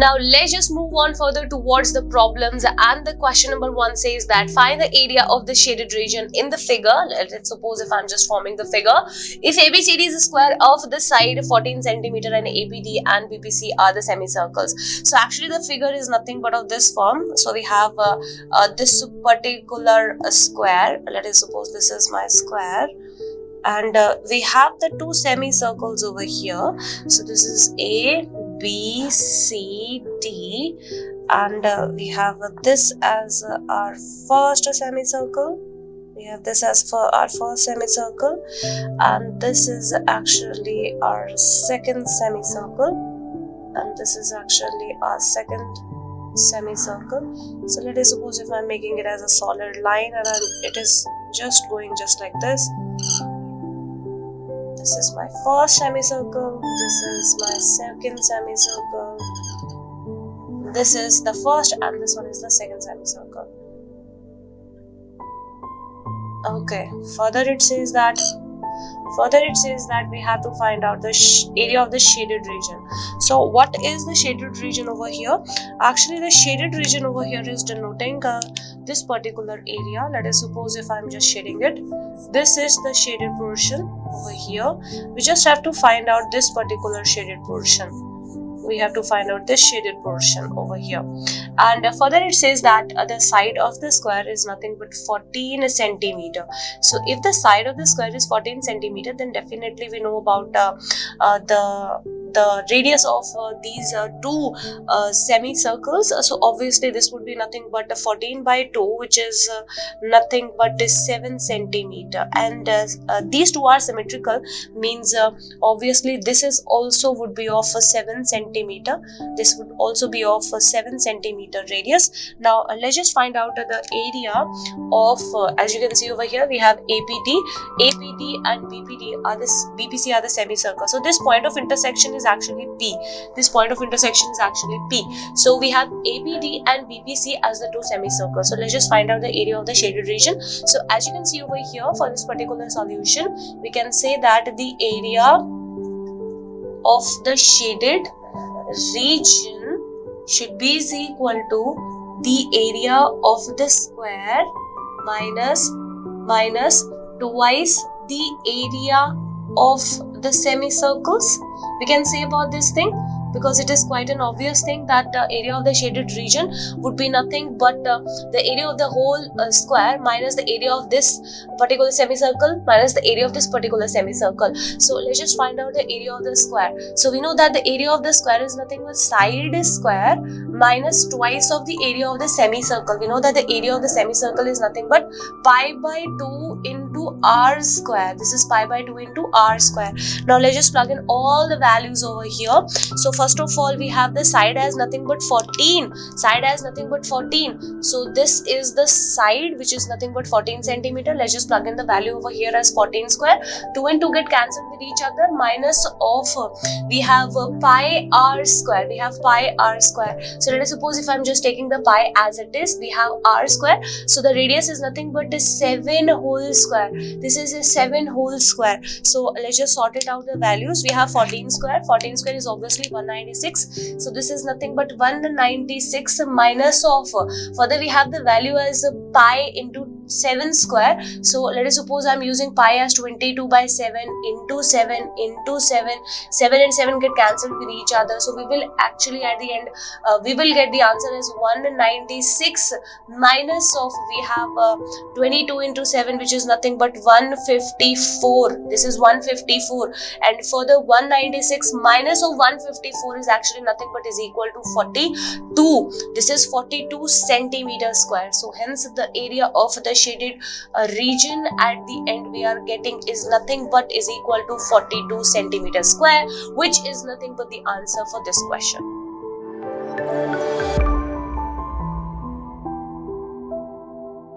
Now let's just move on further towards the problems, and the question number 1 says that find the area of the shaded region in the figure. Let's suppose if I'm just forming the figure, if ABCD is the square of the side 14 centimeter and APD and BPC are the semicircles. So actually the figure is nothing but of this form. So we have this particular square. Let us suppose this is my square, and we have the two semicircles over here. So this is A, B, C, D, and we have this as our first semicircle. We have this as for our first semicircle, and this is actually our second semicircle, and this is actually our second semicircle. So let us suppose if I'm making it as a solid line, and it is just going just like this. This is my first semicircle, this is my second semicircle, this is the first, and this one is the second semicircle. Okay, further it says that we have to find out the area of the shaded region. So what is the shaded region over here? Actually the shaded region over here is denoting this particular area. Let us suppose if I'm just shading it, this is the shaded portion over here. We just have to find out this particular shaded portion. We have to find out this shaded portion over here, and further it says that the side of the square is nothing but 14 centimeter. So if the side of the square is 14 centimeter, then definitely we know about the radius of these two semicircles. So obviously this would be nothing but 14 by 2, which is nothing but 7 centimeter, and these two are symmetrical, means obviously this is also would be of 7 centimeter. This would also be of 7 centimeter radius. Now let's just find out the area of as you can see over here, we have APD and BPC are the semicircle. So this point of intersection is actually P. This point of intersection is actually P. So we have APD and BPC as the two semicircles. So let's just find out the area of the shaded region. So as you can see over here, for this particular solution, we can say that the area of the shaded region should be equal to the area of the square minus twice the area of the semicircles. We can say about this thing, because it is quite an obvious thing that the area of the shaded region would be nothing but the area of the whole square minus the area of this particular semicircle minus the area of this particular semicircle. So let's just find out the area of the square. So we know that the area of the square is nothing but side square minus twice of the area of the semicircle. We know that the area of the semicircle is nothing but pi by 2 into r square. This is pi by 2 into r square. Now let's just plug in all the values over here. So first of all, we have the side as nothing but 14. Side as nothing but 14. So this is the side which is nothing but 14 centimeter. Let's just plug in the value over here as 14 square. 2 and 2 get cancelled with each other. Minus of we have pi r square. We have pi r square. So let us suppose if I'm just taking the pi as it is, we have r square. So the radius is nothing but a 7 whole square. This is a 7 whole square. So let's just sort it out the values. We have 14 square. 14 square is obviously 196. So this is nothing but 196 minus of further we have the value as pi into 7 square. So let us suppose I'm using pi as 22 by 7 into 7 into 7. 7 and 7 get cancelled with each other. So we will actually at the end we will get the answer as 196 minus of we have 22 into 7, which is nothing but 154. This is 154, and further 196 minus of 154 is actually nothing but is equal to 42. This is 42 centimeter square. So hence the area of the shaded region at the end we are getting is nothing but is equal to 42 centimeter square, which is nothing but the answer for this question.